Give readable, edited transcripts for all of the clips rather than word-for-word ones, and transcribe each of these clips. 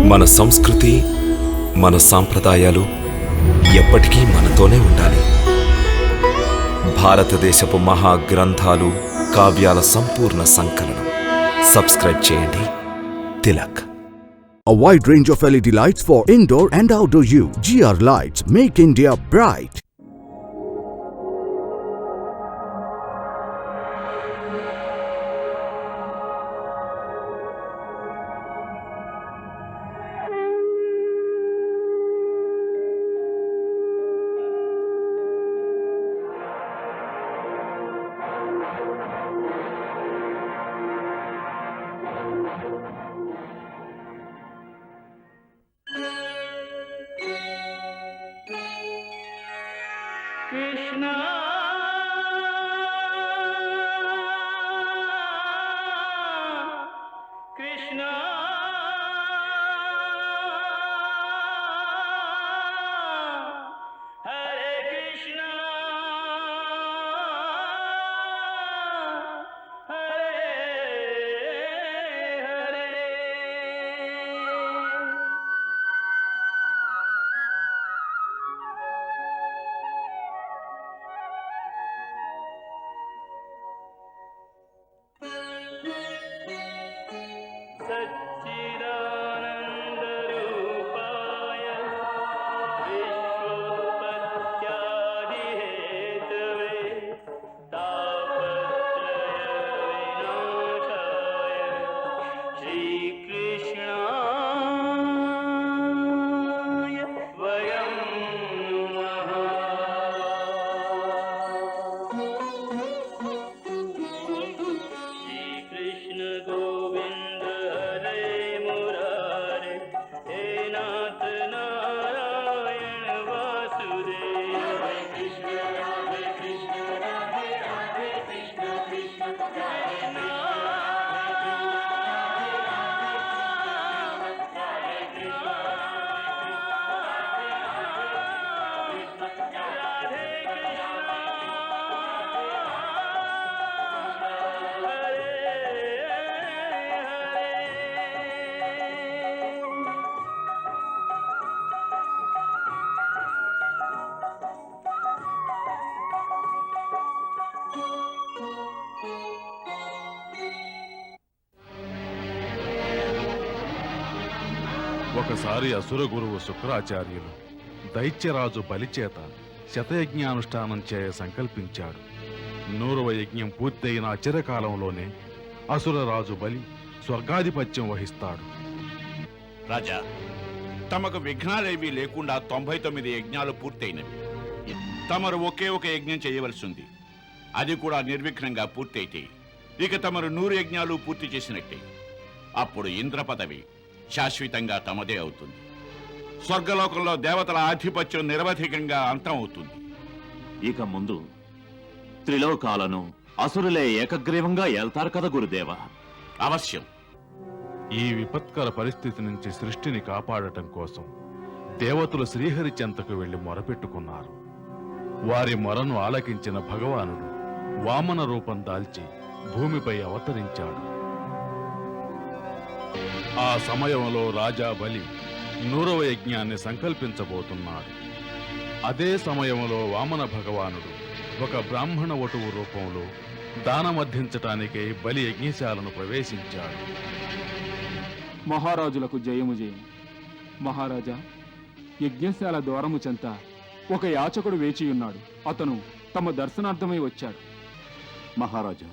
మన సంస్కృతి, మన సాంప్రదాయాలు ఎప్పటికీ మనతోనే ఉండాలి. భారతదేశపు మహా గ్రంథాలు, కావ్యాల సంపూర్ణ సంకలనం. సబ్స్క్రైబ్ చేయండి. Tilak. A wide range of LED lights for indoor and outdoor use. GR Lights make India bright. Krishna Krishna Hare Krishna Hare Hare. सच्चिदानन्दरूपाय विश्वोत्पत्त्यादिहेतवे तापत्रयविनाशाय श्रीकृष्णाय वयं नमः. श्रीकृष्ण गोविन्द हरे मुरारे, हे नाथ नारायण वासुदेव. हरे कृष्ण राधे कृष्ण राधे राधे कृष्ण कृष्ण हरे ఒకసారి అసుర గురువు శుక్రాచార్యులు దైత్యరాజు బలిచేత శతయజ్ఞానుష్ఠానం చేయ సంకల్పించాడు. 100వ యజ్ఞం పూర్తయిన అచిరకాలంలోనే అసురరాజు బలి స్వర్గాధిపత్యం వహిస్తాడు. రాజా, తమకు విఘ్నాలేవీ లేకుండా 99 యజ్ఞాలు పూర్తయినవి. తమరు ఒకే ఒక యజ్ఞం చేయవలసి ఉంది. అది కూడా నిర్విఘ్నంగా పూర్తయితే ఇక తమరు 100 యజ్ఞాలు పూర్తి చేసినట్టే. అప్పుడు ఇంద్ర పదవి శాశ్వతంగా తమదే అవుతుంది. స్వర్గలోకంలో దేవతల ఆధిపత్యం నిరవధికంగా అంతం అవుతుంది. ఇక ముందు త్రిలోకాలను అసురులే ఏకగ్రీవంగా ఏల్తారు కదా గురుదేవా. అవశ్యం. ఈ విపత్కర పరిస్థితి నుంచి సృష్టిని కాపాడటం కోసం దేవతలు శ్రీహరి చెంతకు వెళ్లి మొరపెట్టుకున్నారు. వారి మొరను ఆలకించిన భగవానుడు వామన రూపం దాల్చి భూమిపై అవతరించాడు. ఆ సమయంలో రాజా బలి 100వ యజ్ఞాన్ని సంకల్పించబోతున్నాడు. అదే సమయంలో వామన భగవానుడు ఒక బ్రాహ్మణ వటువు రూపంలో దానమర్థించటానికై బలి యజ్ఞశాలను ప్రవేశించాడు. మహారాజులకు జయము జయము. మహారాజా, యజ్ఞశాల ద్వారము చెంత ఒక యాచకుడు వేచియున్నాడు. అతను తమ దర్శనార్థమై వచ్చాడు. మహారాజా,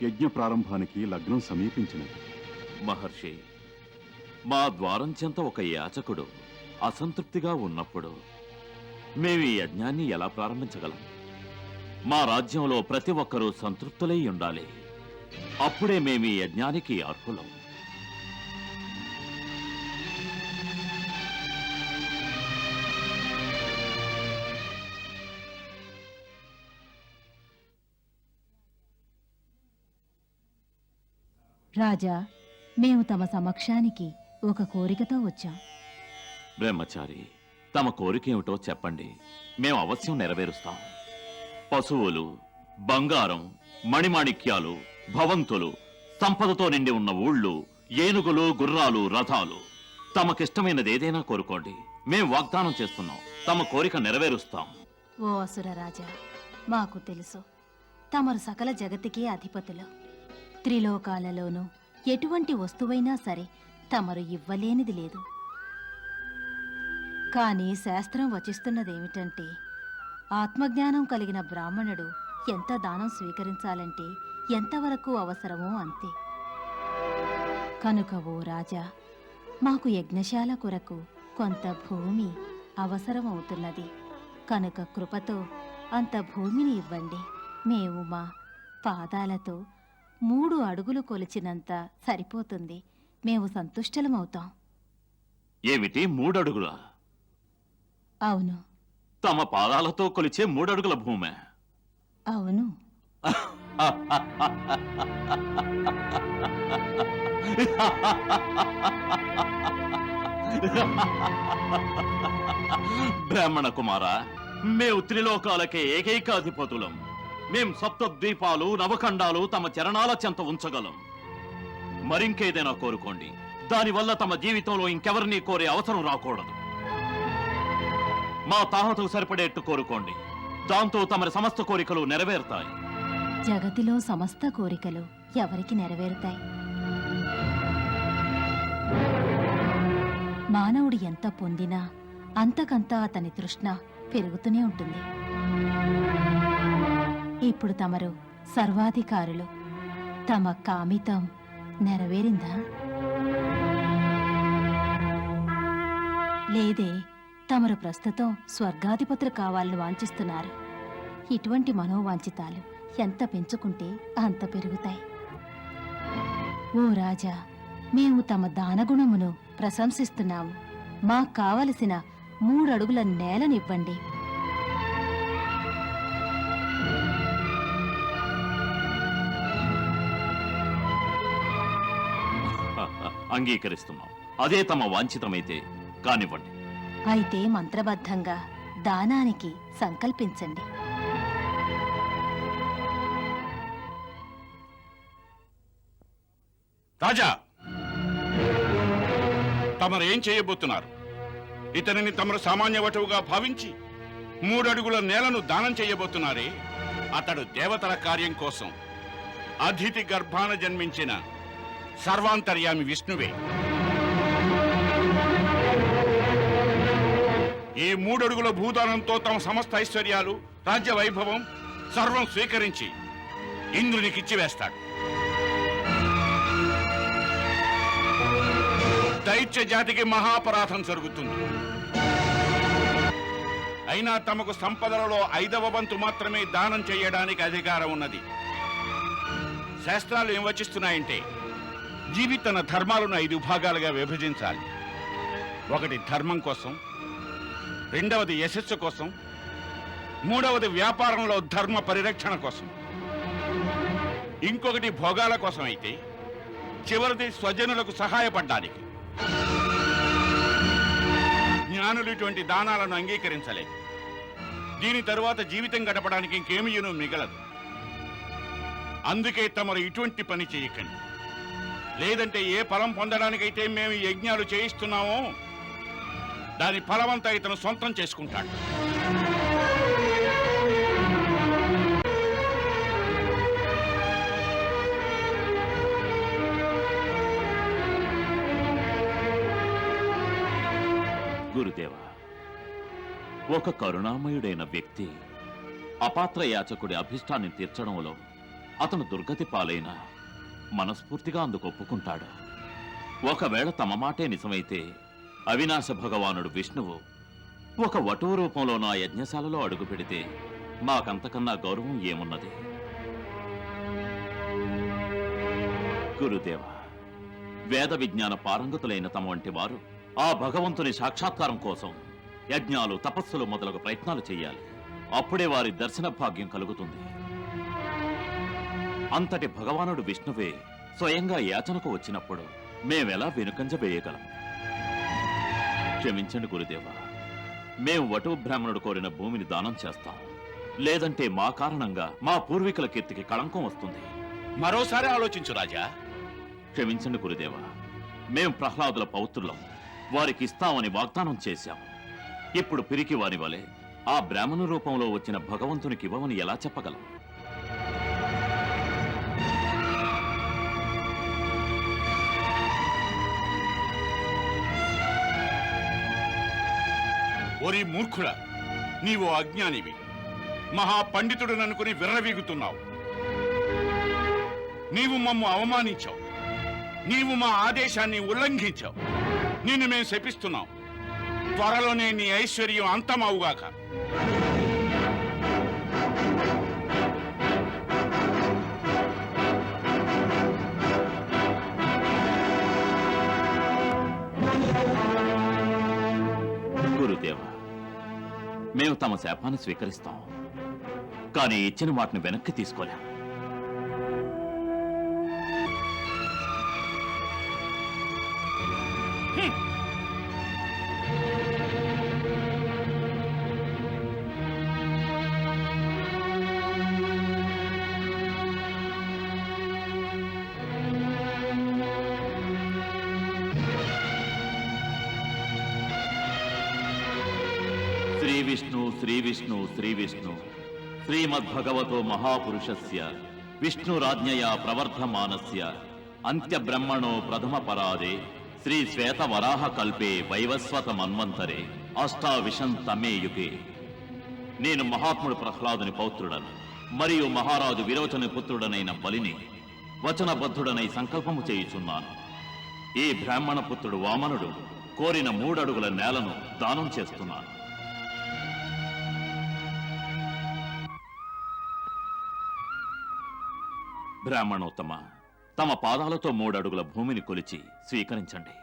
యజ్ఞ ప్రారంభానికి లగ్నం సమీపించినది. మహర్షి, మా ద్వారం చెంత ఒక యాచకుడు అసంతృప్తిగా ఉన్నప్పుడు మేము ఈ యజ్ఞాన్ని ఎలా ప్రారంభించగలం? మా రాజ్యంలో ప్రతి ఒక్కరూ సంతృప్తులై ఉండాలి. అప్పుడే మేము ఈ యజ్ఞానికి అర్హులం. రాజా, మేము తమ సమక్షానికి ఒక కోరికతో వచ్చాం. బ్రహ్మచారి, తమ కోరికేమిటో చెప్పండి, మేము అవశ్యం నెరవేరుస్తాం. పశువులు, బంగారం, మణిమాణిక్యాలు, భవంతులు, సంపదతో నిండి ఉన్న ఊళ్ళు, ఏనుగులు, గుర్రాలు, రథాలు తమకిష్టమైనది ఏదైనా కోరుకోండి, మేం వాగ్దానం చేస్తున్నాం, తమ కోరిక నెరవేరుస్తాం. ఓ అసురరాజా, మాకు తెలుసు తమరు సకల జగతికి అధిపతులు. త్రిలోకాలలోనూ ఎటువంటి వస్తువైనా సరే తమరు ఇవ్వలేనిది లేదు. కానీ శాస్త్రం వచిస్తున్నదేమిటంటే, ఆత్మజ్ఞానం కలిగిన బ్రాహ్మణుడు ఎంత దానం స్వీకరించాలంటే ఎంతవరకు అవసరమో అంతే. కనుక ఓ రాజా, మాకు యజ్ఞశాల కొరకు కొంత భూమి అవసరమవుతున్నది. కనుక కృపతో అంత భూమిని ఇవ్వండి. మేము మా పాదాలతో 3 అడుగులు కొలిచినంత సరిపోతుంది. మేము సంతుష్టలమవుతాం. ఏమిటి 3 అడుగులా? అవును, తమ పాదాలతో కొలిచే 3 అడుగుల భూమే? అవును. బ్రాహ్మణ కుమార, మేము త్రిలోకాలకే ఏకైకాధిపతులం. మేం సప్తద్వీపాలు, నవఖండాలు తమ చరణాల చెంత ఉంచగలం. మరింకేదైనా కోరుకోండి, దానివల్ల తమ జీవితంలో ఇంకెవరినీ కోరే అవసరం రాకూడదు. మా తాహతకు సరిపడేట్టు కోరుకోండి, దాంతో తమరి సమస్త కోరికలు నెరవేరుతాయి. జగతిలో సమస్త కోరికలు ఎవరికి నెరవేరుతాయి? మానవుడు ఎంత పొందినా అంతకంతా అతని తృష్ణ పెరుగుతూనే ఉంటుంది. ఇప్పుడు తమరు సర్వాధికారులు. తమ కామితం నెరవేరిందా? లేదే, తమరు ప్రస్తుతం స్వర్గాధిపతులు కావాలని వాంఛిస్తున్నారు. ఇటువంటి మనోవాంఛితాలు ఎంత పెంచుకుంటే అంత పెరుగుతాయి. ఓ రాజా, మేము తమ దానగుణమును ప్రశంసిస్తున్నాము. మాకు కావలసిన 3 అడుగుల నేలనివ్వండి. అంగీకరిస్తున్నాం. అదే తమ వాంఛితమైతే కానివ్వండి. అయితే మంత్రబద్ధంగా దానానికి సంకల్పించండి. రాజా, తమరేం చేయబోతున్నారు? ఇతనిని తమరు సామాన్య వటువుగా భావించి 3 అడుగుల నేలను దానం చేయబోతున్నారే, అతడు దేవతల కార్యం కోసం అతిథి గర్భాన జన్మించిన సర్వాంతర్యామి విష్ణువే. ఈ 3 అడుగుల భూదానంతో తమ సమస్త ఐశ్వర్యాలు, రాజ్య వైభవం సర్వం స్వీకరించి ఇంద్రునికిచ్చివేస్తాడు. దైత్య జాతికి మహాపరాధం జరుగుతుంది. అయినా తమకు సంపదలలో 5వ వంతు మాత్రమే దానం చేయడానికి అధికారం ఉన్నది. శాస్త్రాలు ఏం వచిస్తున్నాయంటే, జీవి తన ధర్మాలను 5 భాగాలుగా విభజించాలి. 1 ధర్మం కోసం, 2వది యశస్సు కోసం, 3వది వ్యాపారంలో ధర్మ పరిరక్షణ కోసం, ఇంకొకటి భోగాల కోసం అయితే చివరిది స్వజనులకు సహాయపడ్డానికి. జ్ఞానులు ఇటువంటి దానాలను అంగీకరించలేదు. దీని తరువాత జీవితం గడపడానికి ఇంకేమీనూ మిగలదు. అందుకే తమరు ఇటువంటి పని చేయకండి. లేదంటే ఏ ఫలం పొందడానికైతే మేము ఈ యజ్ఞాలు చేయిస్తున్నామో దాని ఫలమంతా ఇతను సొంతం చేసుకుంటాడు. గురుదేవా, ఒక కరుణామయుడైన వ్యక్తి అపాత్ర యాచకుడి అభిష్టాన్ని తీర్చడంలో అతను దుర్గతి పాలైన మనస్ఫూర్తిగా అందుకు ఒప్పుకుంటాడు. ఒకవేళ తమ మాటే నిజమైతే అవినాశ భగవానుడు విష్ణువు ఒక వటువు రూపంలో నా యజ్ఞశాలలో అడుగు పెడితే మాకంతకన్నా గౌరవం ఏమున్నది? గురుదేవా, వేద విజ్ఞాన పారంగతులైన తమ వంటి వారు ఆ భగవంతుని సాక్షాత్కారం కోసం యజ్ఞాలు, తపస్సులు మొదలగు ప్రయత్నాలు చేయాలి. అప్పుడే వారి దర్శన భాగ్యం కలుగుతుంది. అంతటి భగవానుడు విష్ణువే స్వయంగా యాచనకు వచ్చినప్పుడు మేమెలా వెనుకంజ వేయగలం? క్షమించండి గురుదేవా, మేము వటువు బ్రాహ్మణుడు కోరిన భూమిని దానం చేస్తాం. లేదంటే మా కారణంగా మా పూర్వీకుల కీర్తికి కళంకం వస్తుంది. మరోసారి ఆలోచించు రాజా. క్షమించండి గురుదేవా, మేం ప్రహ్లాదుల పౌత్రులం. వారికి ఇస్తామని వాగ్దానం చేశాం. ఇప్పుడు పిరికి వారి వలె ఆ బ్రాహ్మణ రూపంలో వచ్చిన భగవంతునికి ఇవ్వమని ఎలా చెప్పగలం? ఓరి మూర్ఖుడా, నీవు అజ్ఞానివి, మహాపండితుడు అనుకుని విర్రవీగుతున్నావు. నీవు మమ్ము అవమానించావు, నీవు మా ఆదేశాన్ని ఉల్లంఘించావు. నిన్ను మేము శపిస్తున్నాం. త్వరలోనే నీ ఐశ్వర్యం అంతమవుగాక. గురుదేవ, మేము తమ శాపాన్ని స్వీకరిస్తాం, కానీ ఇచ్చిన వాటిని వెనక్కి తీసుకోలేం. శ్రీ విష్ణు శ్రీ విష్ణు శ్రీ విష్ణు శ్రీమద్భగవతో మహాపురుషస్య విష్ణురాజ్ఞయా ప్రవర్ధమానస్య అంత్యబ్రహ్మణో ప్రథమ పరాదే శ్రీ శ్వేత వరాహ కల్పే వైవస్వత మన్వంతరే అష్టావిశం తమే యుగే. నేను మహాత్ముడు ప్రహ్లాదుని పౌత్రుడను మరియు మహారాజు విరోచని పుత్రుడనైన బలిని వచనబద్ధుడనై సంకల్పము చేయుచున్నాను. ఈ బ్రాహ్మణ పుత్రుడు వామనుడు కోరిన 3 అడుగుల నేలను దానం చేస్తున్నాను. బ్రాహ్మణోత్తమ, తమ పాదాలతో 3 అడుగుల భూమిని కొలిచి స్వీకరించండి.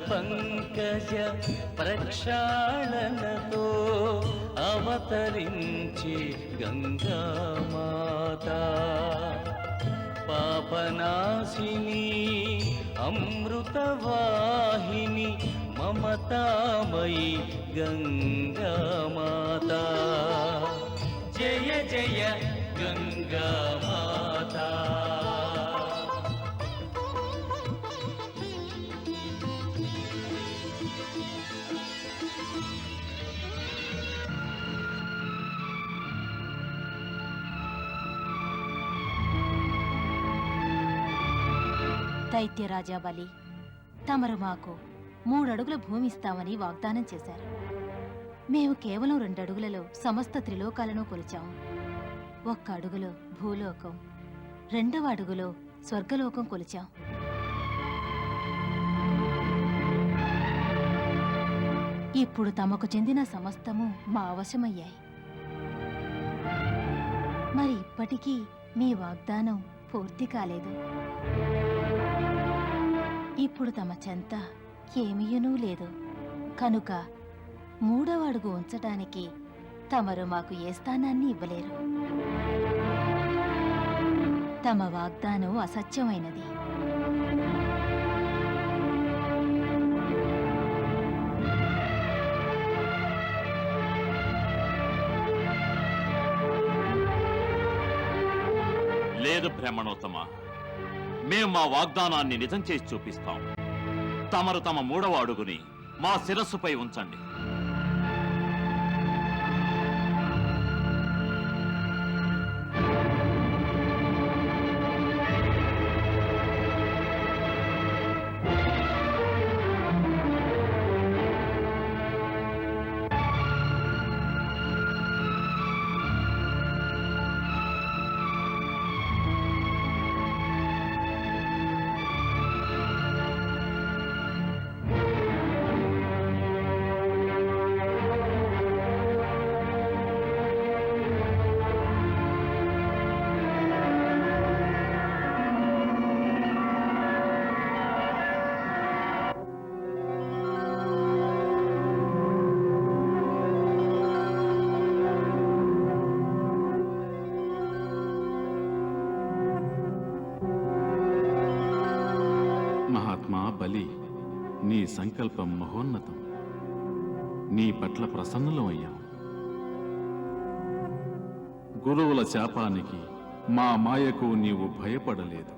పంకజ ప్రక్షాళనతో అవతరించి గంగామాత పాపనాశిని అమృతవాహిని మమతామయి గంగామాత జయ జయ గంగామాత. దైత్యరాజా బలి తమరు మాకు 3 అడుగుల భూమి ఇస్తామని వాగ్దానం చేశారు. మేము కేవలం 2 అడుగులలో సమస్త త్రిలోకాలను కొలిచాము. 1 అడుగులో భూలోకం, 2వ అడుగులో స్వర్గలోకం కొలిచాం. ఇప్పుడు తమకు చెందిన సమస్తము మా వశమయ్యాయి. మరి ఇప్పటికీ మీ వాగ్దానం పూర్తి కాలేదు. ఇప్పుడు తమ చెంత ఏమీయునూ లేదు కనుక 3వ అడుగు ఉంచటానికి తమరు మాకు ఏ స్థానాన్ని ఇవ్వలేరు. తమ వాగ్దానం అసత్యమైనది. లేదు బ్రాహ్మణోత్తమ, మేం మా వాగ్దానాన్ని నిజం చేసి చూపిస్తాం. తమరు తమ 3వ అడుగుని మా శిరస్సుపై ఉంచండి. మహాత్మా బలి, నీ సంకల్పం మహోన్నతం. నీ పట్ల ప్రసన్నులమయ్యాం. గురువుల శాపానికి, మా మాయకు నీవు భయపడలేదు.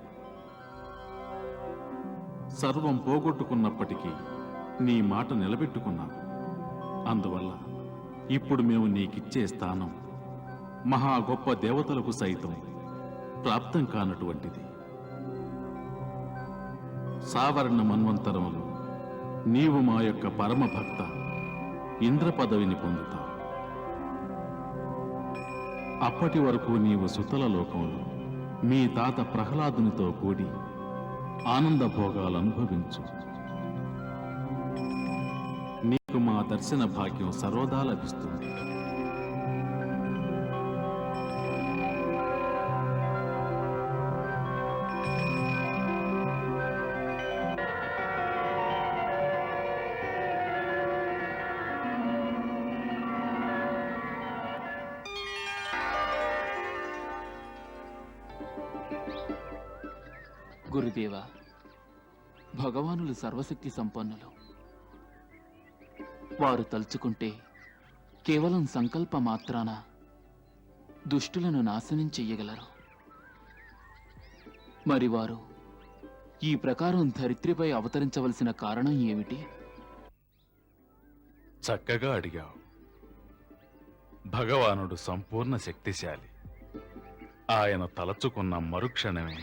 సర్వం పోగొట్టుకున్నప్పటికీ నీ మాట నిలబెట్టుకున్నావు. అందువల్ల ఇప్పుడు మేము నీకిచ్చే స్థానం మహా గొప్ప దేవతలకు సైతం ప్రాప్తం కానటువంటిది. సావర్ణ మన్వంతరములు నీవు మా యొక్క పరమ భక్త ఇంద్ర పదవిని పొందుతావు. అప్పటి వరకు నీవు సుతల లోకంలో మీ తాత ప్రహ్లాదునితో కూడి ఆనంద భోగాలు అనుభవించు. నీకు మా దర్శన భాగ్యం సర్వదా లభిస్తుంది. గురుదేవ, భగవానులు సర్వశక్తి సంపన్నులు. వారు తలుచుకుంటే కేవలం సంకల్ప మాత్రాన దుష్టులను నాశనం చెయ్యగలరు. మరి వారు ఈ ప్రకారం ధరిత్రిపై అవతరించవలసిన కారణం ఏమిటి? చక్కగా అడిగావు. భగవానుడు సంపూర్ణ శక్తిశాలి. ఆయన తలచుకున్న మరుక్షణమే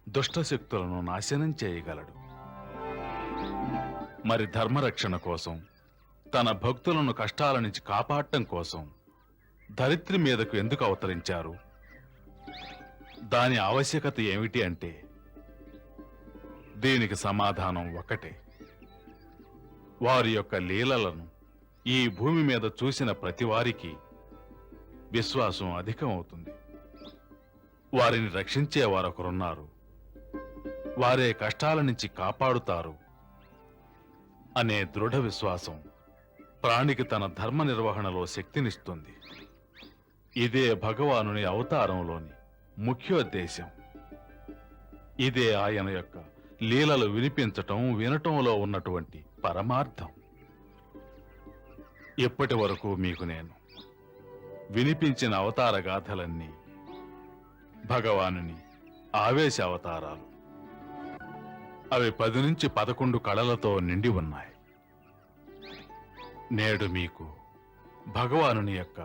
దుష్టశక్తులను నాశనం చేయగలడు. మరి ధర్మరక్షణ కోసం, తన భక్తులను కష్టాల నుంచి కాపాడటం కోసం ధరిత్రి మీదకు ఎందుకు అవతరించారు? దాని ఆవశ్యకత ఏమిటి అంటే దీనికి సమాధానం ఒకటే. వారి యొక్క లీలలను ఈ భూమి మీద చూసిన ప్రతివారికి విశ్వాసం అధికమవుతుంది. వారిని రక్షించే వారొకరున్నారు. వారే కష్టాల నుంచి కాపాడుతారు. అనే దృఢ విశ్వాసం ప్రాణికి తన ధర్మ నిర్వహణలో శక్తినిస్తుంది. ఇదే భగవానుని అవతారంలోని ముఖ్యోద్దేశం. ఇదే ఆయన యొక్క లీలలు వినిపించటం, వినటంలో ఉన్నటువంటి పరమార్థం. ఇప్పటి వరకు మీకు నేను వినిపించిన అవతార గాథలన్నీ భగవానుని ఆవేశ అవతారాలు. అవి 10 నుంచి 11 కళలతో నిండి ఉన్నాయి. నేడు మీకు భగవానుని యొక్క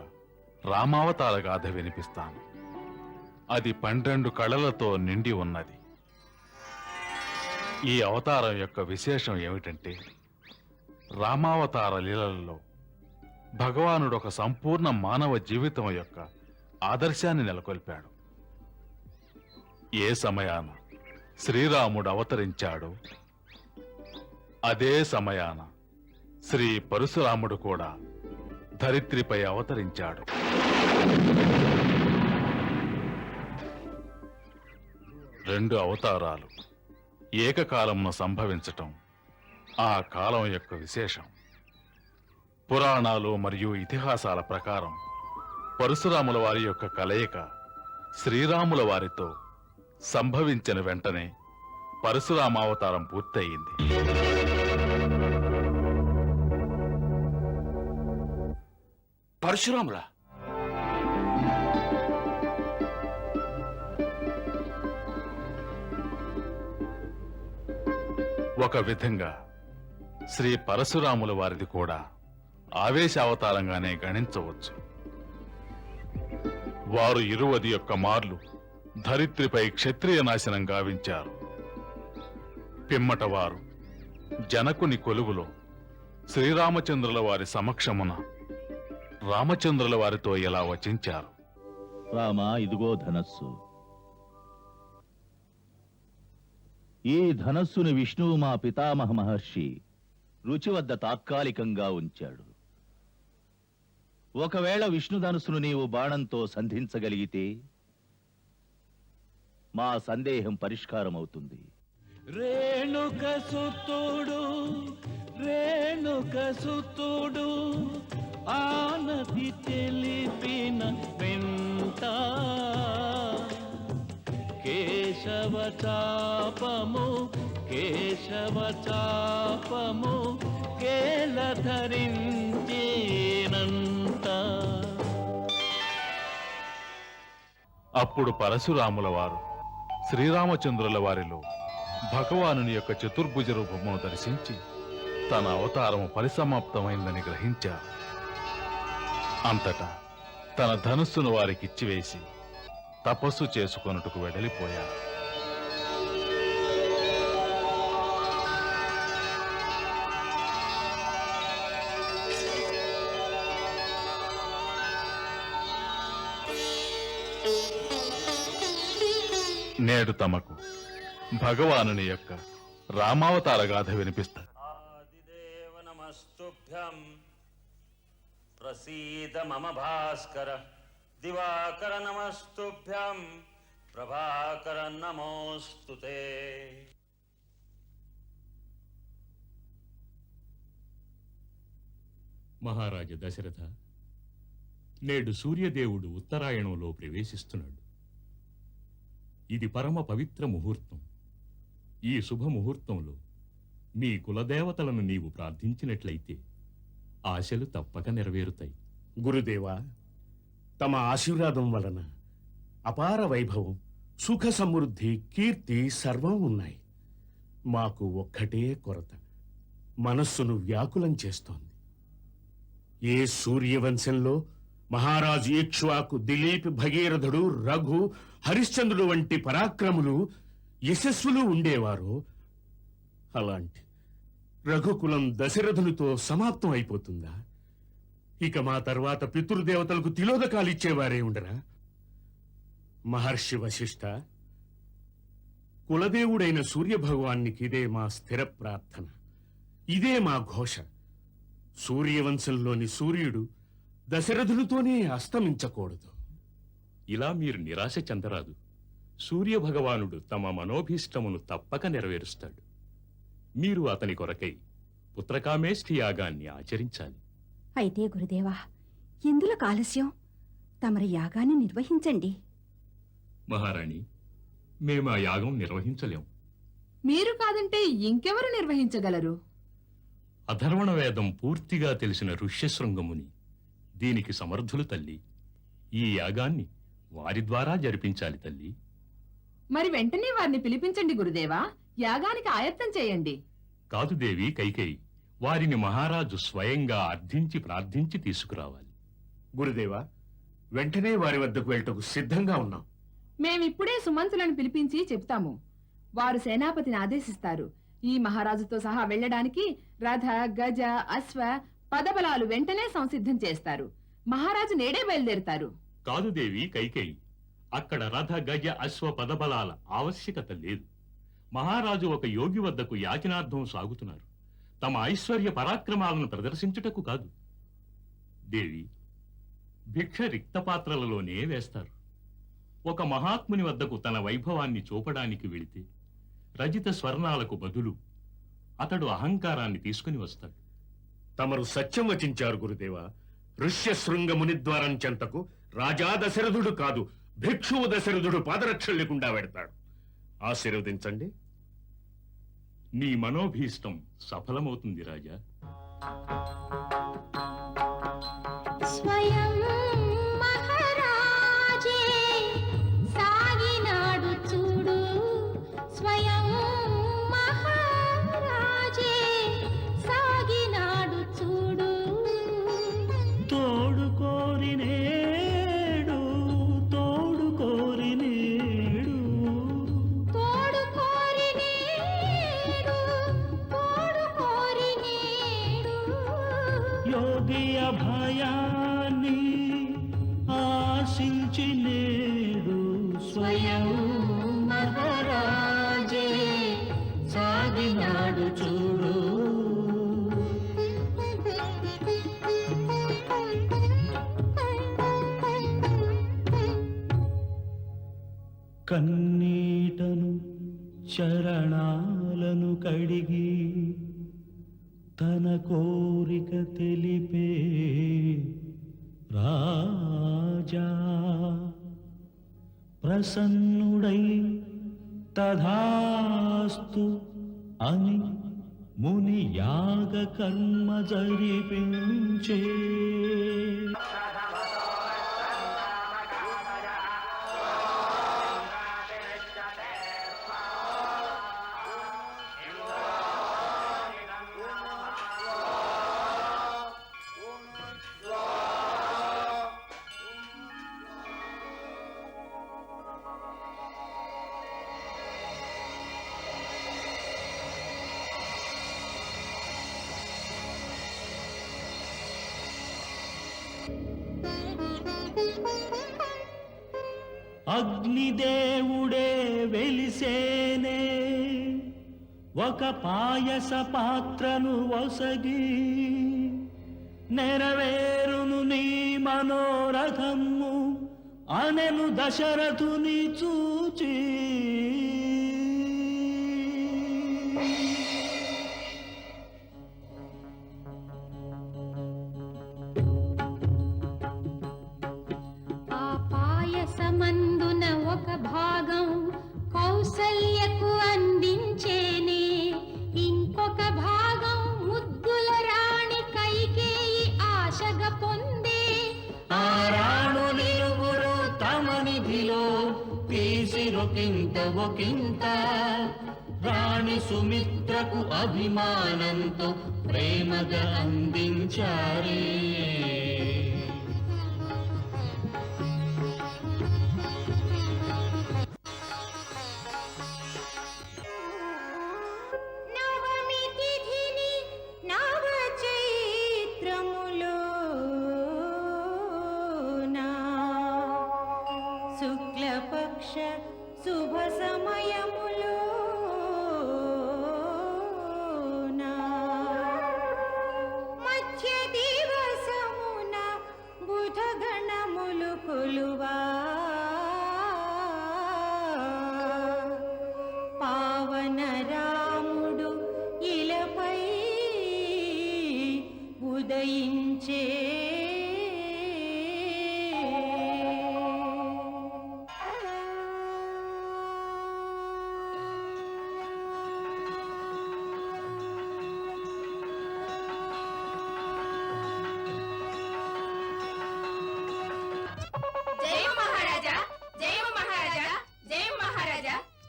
రామావతార గాథ వినిపిస్తాను. అది 12 కళలతో నిండి ఉన్నది. ఈ అవతారం యొక్క విశేషం ఏమిటంటే, రామావతార లీలలలో భగవానుడు ఒక సంపూర్ణ మానవ జీవితం యొక్క ఆదర్శాన్ని నెలకొల్పాడు. ఏ సమయాన శ్రీరాముడు అవతరించాడో అదే సమయాన శ్రీ పరశురాముడు కూడా ధరిత్రిపై అవతరించాడు. రెండు అవతారాలు ఏకకాలమున సంభవించటం ఆ కాలం యొక్క విశేషం. పురాణాలు మరియు ఇతిహాసాల ప్రకారం పరశురాముల వారి యొక్క కలయిక శ్రీరాముల వారితో సంభవించిన వెంటనే పరశురామావతారం పూర్తయింది. పరశురాముల ఒక విధంగా శ్రీ పరశురాముల వారిది కూడా ఆవేశావతారంగానే గణించవచ్చు. వారు 21 మార్లు ధరిత్రిపై క్షత్రియ నాశనం గావించారు. పిమ్మట వారు జనకుని కొలువులో శ్రీరామచంద్రుల వారి సమక్షమున రామచంద్రుల వారితో ఇలా వచించారు. రామా, ఇదిగో ధనస్సు. ఈ ధనస్సును విష్ణువు మా పితామహ మహర్షి రుచి వద్ద తాత్కాలికంగా ఉంచాడు. ఒకవేళ విష్ణు ధనుస్సును నీవు బాణంతో సంధించగలిగితే మా సందేహం పరిష్కారమవుతుంది. రేణుక సుతుడు రేణుక సుతుడు ఆనతి తెలిపిన వెంట కేశవ చాపము కేశవ చాపము కేల ధరించేనంత. అప్పుడు పరశురాముల వారు శ్రీరామచంద్రుల వారిలో భగవానుని యొక్క చతుర్భుజ రూపమును దర్శించి తన అవతారము పరిసమాప్తమైందని గ్రహించారు. అంతటా తన ధనుస్సును వారికిచ్చివేసి తపస్సు చేసుకొనుటకు వెడలిపోయారు. నేడు తమకు భగవానుని యొక్క రామావతార గాథ వినిపిస్తారు. ఆదిదేవ నమస్తుభ్యం ప్రసీద మమ భాస్కర దివాకర నమస్తుభ్యం ప్రభాకర నమోస్తుతే. మహారాజ దశరథ, నేడు సూర్యదేవుడు ఉత్తరాయణంలో ప్రవేశిస్తున్నాడు. ఇది పరమ పవిత్ర ముహూర్తం. ఈ శుభముహూర్తంలో మీ కులదేవతలను నీవు ప్రార్థించినట్లయితే ఆశలు తప్పక నెరవేరుతాయి. గురుదేవా, తమ ఆశీర్వాదం వలన అపార వైభవం, సుఖ సమృద్ధి, కీర్తి సర్వం ఉన్నాయి. మాకు ఒక్కటే కొరత మనస్సును వ్యాకులం చేస్తోంది. ఏ సూర్యవంశంలో మహారాజు ఇక్ష్వాకు, దిలీప్, భగీరథుడు, రఘు, హరిశ్చంద్రుడు వంటి పరాక్రములు, యశస్సులు ఉండేవారో అలాంటి రఘుకులం దశరథునితో సమాప్తం అయిపోతుందా? ఇక మా తర్వాత పితృదేవతలకు తిలోదకాలిచ్చేవారే ఉండరా? మహర్షి వశిష్ఠ, కులదేవుడైన సూర్యభగవానికి ఇదే మా స్థిర ప్రార్థన, ఇదే మా ఘోష. సూర్యవంశంలోని సూర్యుడు దశరథునితోనే అస్తమించకూడదు. ఇలా మీరు నిరాశ చెందరాదు. సూర్యభగవానుడు తమ మనోభీష్టమును తప్పక నెరవేరుస్తాడు. మీరు అతని కొరకై పుత్రకామేష్టి యాగాన్ని ఆచరించాలి. అయితే గురుదేవా, ఎందులో ఆలస్యం? తమరి యాగాన్ని నిర్వహించండి. మహారాణి, మేము ఆ యాగం నిర్వహించలేం. మీరు కాదంటే ఇంకెవరు నిర్వహించగలరు? అధర్వణ వేదం పూర్తిగా తెలిసిన ఋష్యశృంగముని దీనికి సమర్థులు తల్లి. ఈ యాగాన్ని వారి ద్వారా జరిపించాలి తల్లి. మరి వెంటనే వారిని పిలిపించండి గురుదేవా, యాగానికి ఆయత్తం చేయండి. కాదు దేవి కైకేయి, వారిని మహారాజు స్వయంగా అర్థించి ప్రార్థించి తీసుకురావాలి. గురుదేవా, వెంటనే వారి వద్దకు వెళ్ళటకు సిద్ధంగా ఉన్నాం. మేమిప్పుడే సుమంతులను పిలిపించి చెప్తాము. వారు సేనాపతిని ఆదేశిస్తారు. ఈ మహారాజుతో సహా వెళ్ళడానికి రథ, గజ, అశ్వ, పదబలాలు వెంటనే సంసిద్ధం చేస్తారు. మహారాజు నేడే బయలుదేరుతారు. కాదు దేవి కైకేయి, అక్కడ రథ, గజ, అశ్వ, పదబలాల ఆవశ్యకత లేదు. మహారాజు ఒక యోగి వద్దకు యాచనార్థం సాగుతున్నారు. తమ ఐశ్వర్య పరాక్రమాలను ప్రదర్శించుటకు కాదు. దేవి, భిక్ష రిక్తపాత్రలలోనే వేస్తారు. ఒక మహాత్ముని వద్దకు తన వైభవాన్ని చూపడానికి వెళితే రజిత స్వర్ణాలకు బదులు అతడు అహంకారాన్ని తీసుకుని వస్తాడు. తమరు సత్యం వచించారు గురుదేవా. ఋష్యశృంగ మునిద్వారం చెంతకు రాజా దశరథుడు కాదు, భిక్షువు దశరథుడు పాదరక్షలు లేకుండా వెడతాడు. ఆశీర్వదించండి. నీ మనోభీష్టం సఫలమవుతుంది రాజా. స్వయం మహారాజే సాగినాడు చూడు, స్వయం మహారాజే సాగినాడు చూడు. తోడు కోరినేడు, తోడు కోరినేడు, తోడు కోరినేడు, తోడు కోరినేడు. యోగి అభయాన్ని ఆశించినేడు, స్వయం మహారాజే సాగినాడు చూడు. కన్నీటను చరణాలను కడిగి తన కోరిక తెలిపే రాజా ప్రసన్నుడై తథాస్తు అని ముని యాగ కర్మ జరిపించే. అగ్నిదేవుడే వెలిసేనే ఒక పాయస పాత్రను ఒసగి, నెరవేరును నీ మనోరథము అనెను దశరథుని చూచి. మందున ఒక భాగం కౌసల్యకు అందించేనే, ఇంకొక భాగం ముద్దుల రాణి కైకేయి ఆశగా పొందే. ఆ రాణులిరువురు తమ నిధిలో తీసిరొకింత ఒకింత రాణి సుమిత్రకు అభిమానంతో ప్రేమగా అందించారే. శుక్లపక్ష శుభ సమయములో మధ్య దివసమున బుధ గణములు కొలువా. పావన రాముడు ఇలపై ఉదయించే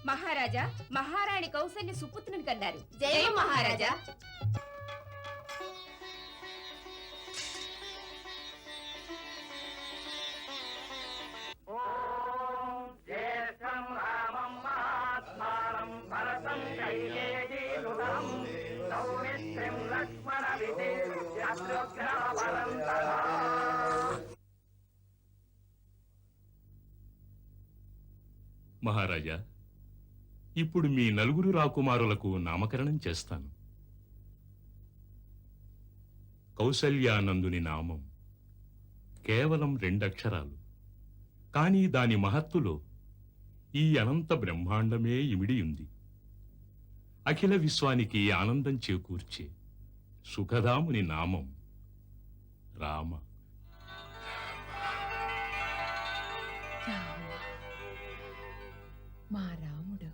మహారాజా మహారాణి కౌసల్య సుపుత్రుని కన్నారు. జయ మహారాజా. మహారాజా, ఇప్పుడు మీ నలుగురు రాకుమారులకు నామకరణం చేస్తాను. కౌసల్యానందుని నామం కేవలం 2 అక్షరాలు, కానీ దాని మహత్తులో ఈ అనంత బ్రహ్మాండమే ఇమిడి ఉంది. అఖిల విశ్వానికి ఆనందం చేకూర్చే సుఖదాముని నామం రామ. మా రాముడు.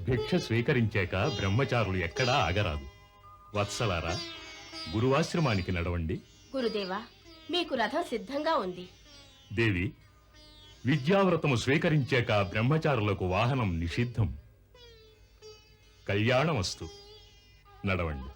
భిక్ష స్వీకరించాక బ్రహ్మచారులు ఎక్కడా ఆగరాదు. వత్సలారా, గురువాశ్రమానికి నడవండి. గురుదేవా, మీకు రథం సిద్ధంగా ఉంది. దేవి, విద్యావ్రతము స్వీకరించాక బ్రహ్మచారులకు వాహనం నిషిద్ధం. కళ్యాణమస్తు. నడవండి.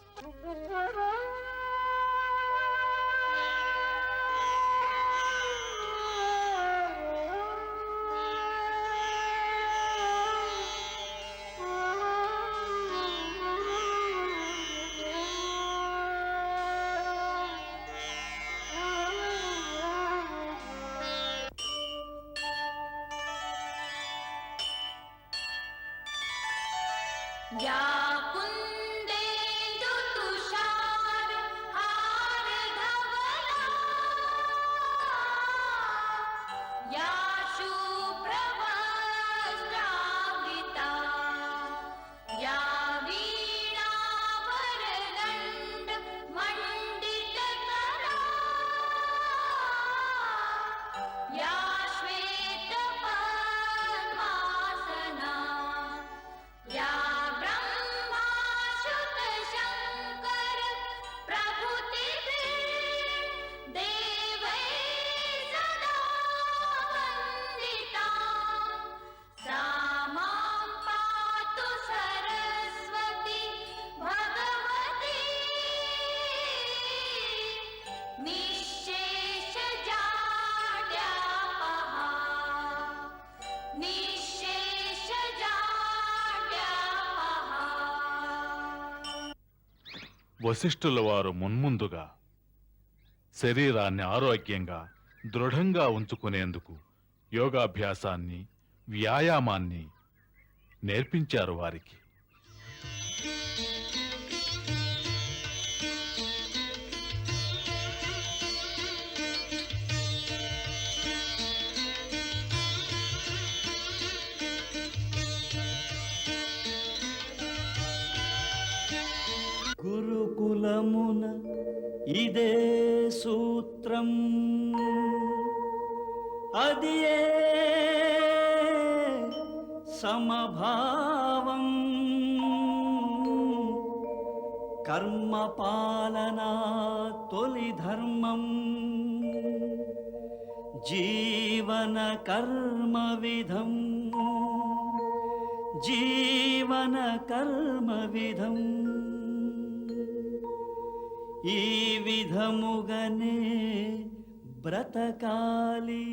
వశిష్ఠుల వారు మున్ముందుగా శరీరాన్ని ఆరోగ్యంగా దృఢంగా ఉంచుకునేందుకు యోగాభ్యాసాన్ని, వ్యాయామాన్ని నేర్పించారు వారికి. గురుకులమున ఇదే సూత్రం, అది సమభావం కర్మ పాలనా తొలి ధర్మం జీవన కర్మ విధం జీవన కర్మ విధం ఈ విధముగనే బ్రతకాలి.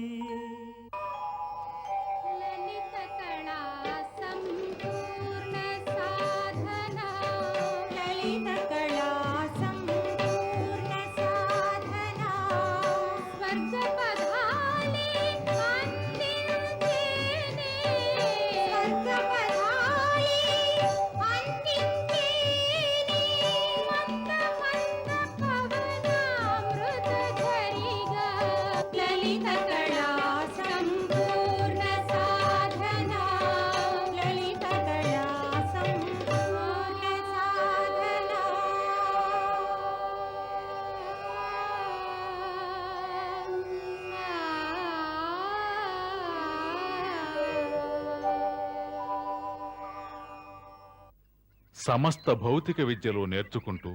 సమస్త భౌతిక విద్యలు నేర్చుకుంటూ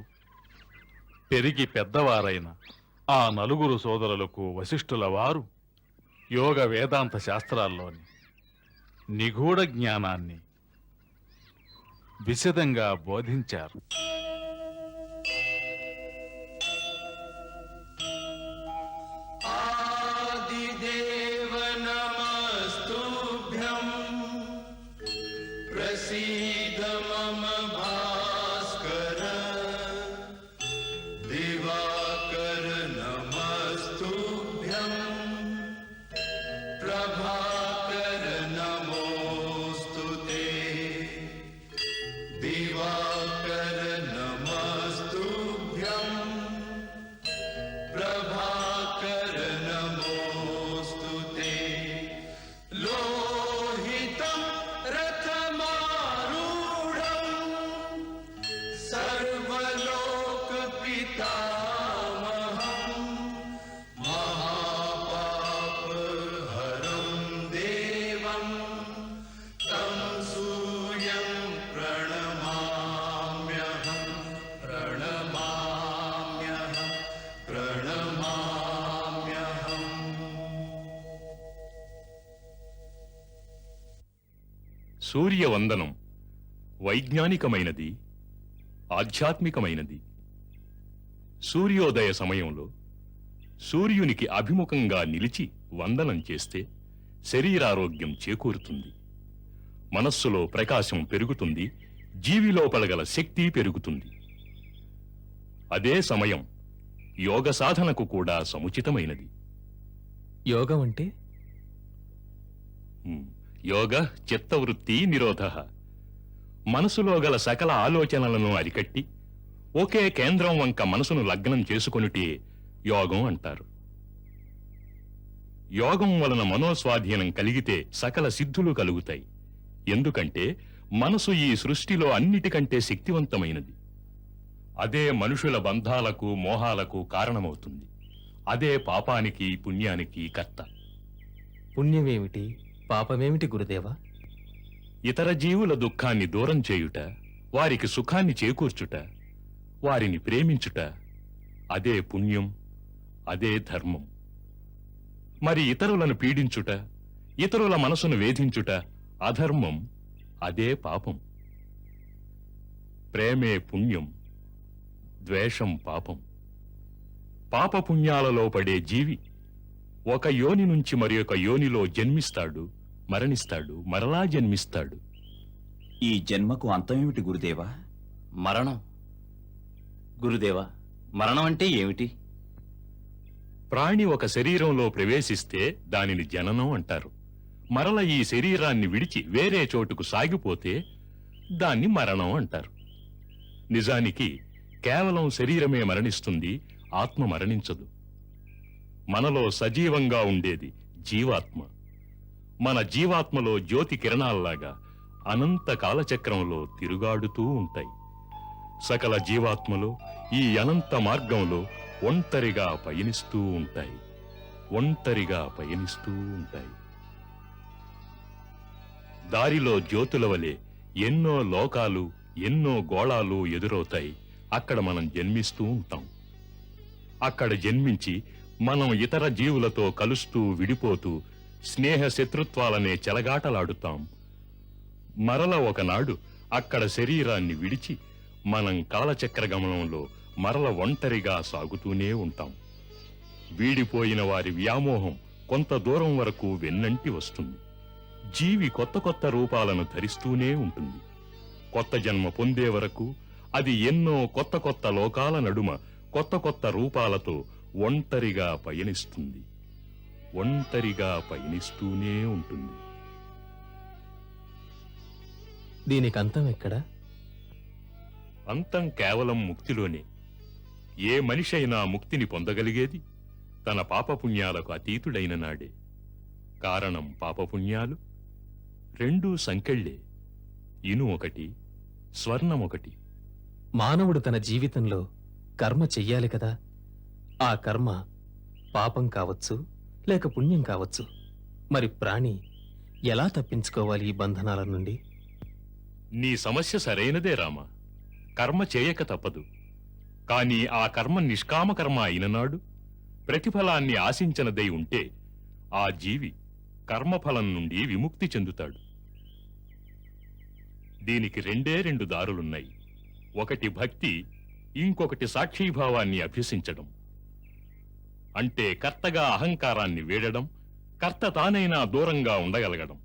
పెరిగి పెద్దవారైన ఆ నలుగురు సోదరులకు వశిష్ఠుల వారు యోగ వేదాంత శాస్త్రాల్లోని నిగూఢ జ్ఞానాన్ని విశదంగా బోధించారు. సూర్యవందనం వైజ్ఞానికమైనది, ఆధ్యాత్మికమైనది. సూర్యోదయ సమయంలో సూర్యునికి అభిముఖంగా నిలిచి వందనం చేస్తే శరీరారోగ్యం చేకూరుతుంది, మనస్సులో ప్రకాశం పెరుగుతుంది, జీవిలోపల గల శక్తి పెరుగుతుంది. అదే సమయం యోగ సాధనకు కూడా సముచితమైనది. యోగం అంటే యోగ చిత్తవృత్తి నిరోధ. మనసులో గల సకల ఆలోచనలను అరికట్టి ఒకే కేంద్రం వంక మనసును లగ్నం చేసుకొనుటే యోగం అంటారు. యోగం వలన మనోస్వాధీనం కలిగితే సకల సిద్ధులు కలుగుతాయి. ఎందుకంటే మనసు ఈ సృష్టిలో అన్నిటికంటే శక్తివంతమైనది. అదే మనుషుల బంధాలకు మోహాలకు కారణమవుతుంది. అదే పాపానికి పుణ్యానికి కర్త. పుణ్యమేమిటి, పాపమేమిటి గురుదేవా? ఇతర జీవుల దుఃఖాన్ని దూరం చేయుట, వారికి సుఖాన్ని చేకూర్చుట, వారిని ప్రేమించుట, అదే పుణ్యం, అదే ధర్మం. మరి ఇతరులను పీడించుట, ఇతరుల మనసును వేధించుట అధర్మం, అదే పాపం. ప్రేమే పుణ్యం, ద్వేషం పాపం. పాపపుణ్యాలలో పడే జీవి ఒక యోని నుంచి మరి ఒక యోనిలో జన్మిస్తాడు, మరణిస్తాడు, మరలా జన్మిస్తాడు. ఈ జన్మకు అంతమేమిటి గురుదేవా? మరణం. గురుదేవా, మరణం అంటే ఏమిటి? ప్రాణి ఒక శరీరంలో ప్రవేశిస్తే దానిని జననం అంటారు. మరల ఈ శరీరాన్ని విడిచి వేరే చోటుకు సాగిపోతే దాన్ని మరణం అంటారు. నిజానికి కేవలం శరీరమే మరణిస్తుంది, ఆత్మ మరణించదు. మనలో సజీవంగా ఉండేది జీవాత్మ. మన జీవాత్మలో జ్యోతి కిరణాల్లాగా అనంత కాలచక్రంలో తిరుగాడుతూ ఉంటాయి. సకల జీవాత్మలు ఈ అనంత మార్గంలో ఒంటరిగా పయనిస్తూ ఉంటాయి, ఒంటరిగా పయనిస్తూ ఉంటాయి. దారిలో జ్యోతుల వలె ఎన్నో లోకాలు, ఎన్నో గోళాలు ఎదురవుతాయి. అక్కడ మనం జన్మిస్తూ ఉంటాం. అక్కడ జన్మించి మనం ఇతర జీవులతో కలుస్తూ విడిపోతూ స్నేహ శత్రుత్వాలనే చెలగాటలాడుతాం. మరల ఒకనాడు అక్కడ శరీరాన్ని విడిచి మనం కాలచక్ర గమనంలో మరల ఒంటరిగా సాగుతూనే ఉంటాం. వీడిపోయిన వారి వ్యామోహం కొంత దూరం వరకు వెన్నంటి వస్తుంది. జీవి కొత్త కొత్త రూపాలను ధరిస్తూనే ఉంటుంది. కొత్త జన్మ పొందే వరకు అది ఎన్నో కొత్త కొత్త లోకాల నడుమ కొత్త కొత్త రూపాలతో ఒంటరిగా పయనిస్తుంది. ఒంటరిగా పయనిస్తూనే ఉంటుంది. దీనికి అంతం ఎక్కడా? అంతం కేవలం ముక్తిలోనే. ఏ మనిషి అయినా ముక్తిని పొందగలిగేది తన పాపపుణ్యాలకు అతీతుడైన నాడే. కారణం పాపపుణ్యాలు రెండూ సంకెళ్ళే. ఇను ఒకటి, స్వర్ణం ఒకటి. మానవుడు తన జీవితంలో కర్మ చెయ్యాలి కదా. ఆ కర్మ పాపం కావచ్చు, లేక పుణ్యం కావచ్చు. మరి ప్రాణి ఎలా తప్పించుకోవాలి ఈ బంధనాల నుండి? నీ సమస్య సరైనదే రామా. కర్మ చేయక తప్పదు. కాని ఆ కర్మ నిష్కామ కర్మ అయిననాడు, ప్రతిఫలాన్ని ఆశించనదై ఉంటే ఆ జీవి కర్మఫలం నుండి విముక్తి చెందుతాడు. దీనికి రెండు దారులున్నాయి. ఒకటి భక్తి, ఇంకొకటి సాక్షీభావాన్ని అభ్యసించడం. అంటే కర్తగా అహంకారాన్ని వీడడం, కర్త తానైనా దూరంగా ఉండగలగడం.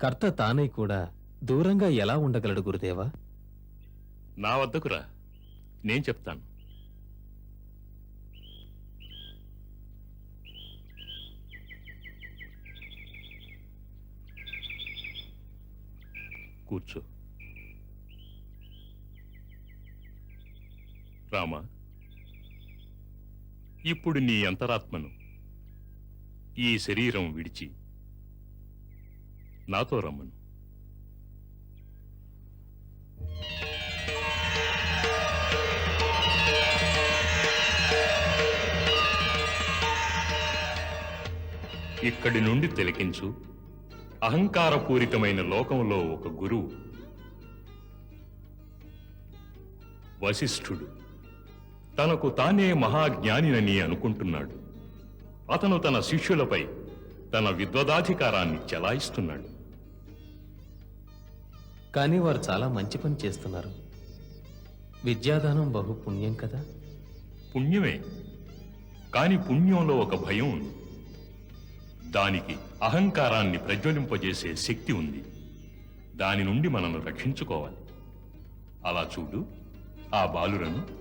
కర్త తానై కూడా దూరంగా ఎలా ఉండగలడు గురుదేవా? నా వద్దకురా, నేను చెప్తాను. కూర్చో. రామా, ఇప్పుడు నీ అంతరాత్మను ఈ శరీరం విడిచి నాతో రమ్మను. ఇక్కడి నుండి తిలకించు. అహంకారపూరితమైన లోకంలో ఒక గురువు, వశిష్ఠుడు, తనకు తానే మహాజ్ఞానినని అనుకుంటున్నాడు. అతను తన శిష్యులపై తన విద్వదాధికారాన్ని చెలాయిస్తున్నాడు. కానీ వారు చాలా మంచి పని చేస్తున్నారు. విద్యాదానం బహు పుణ్యం కదా? పుణ్యమే. కాని పుణ్యంలో ఒక భయం ఉంది. దానికి అహంకారాన్ని ప్రజ్వలింపజేసే శక్తి ఉంది. దాని నుండి మనను రక్షించుకోవాలి. అలా చూడు ఆ బాలురను.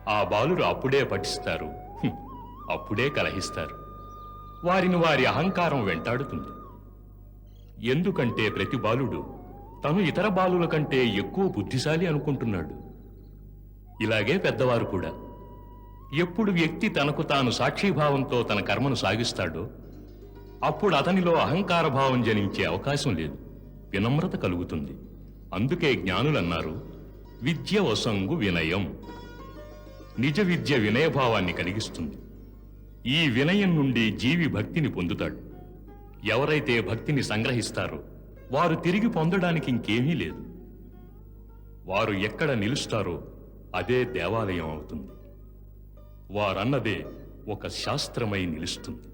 ఆ బాలురు అప్పుడే పఠిస్తారు, అప్పుడే కలహిస్తారు. వారిని వారి అహంకారం వెంటాడుతుంది. ఎందుకంటే ప్రతి బాలుడు తను ఇతర బాలుల కంటే ఎక్కువ బుద్ధిశాలి అనుకుంటున్నాడు. ఇలాగే పెద్దవారు కూడా. ఎప్పుడు వ్యక్తి తనకు తాను సాక్షిభావంతో తన కర్మను సాగిస్తాడో అప్పుడు అతనిలో అహంకార భావం జనించే అవకాశం లేదు. వినమ్రత కలుగుతుంది. అందుకే జ్ఞానులన్నారు, విద్య వసంగు వినయం. నిజ విద్య వినయభావాన్ని కలిగిస్తుంది. ఈ వినయం నుండి జీవి భక్తిని పొందుతాడు. ఎవరైతే భక్తిని సంగ్రహిస్తారో వారు తిరిగి పొందడానికి ఇంకేమీ లేదు. వారు ఎక్కడ నిలుస్తారో అదే దేవాలయం అవుతుంది. వారన్నదే ఒక శాస్త్రమై నిలుస్తుంది.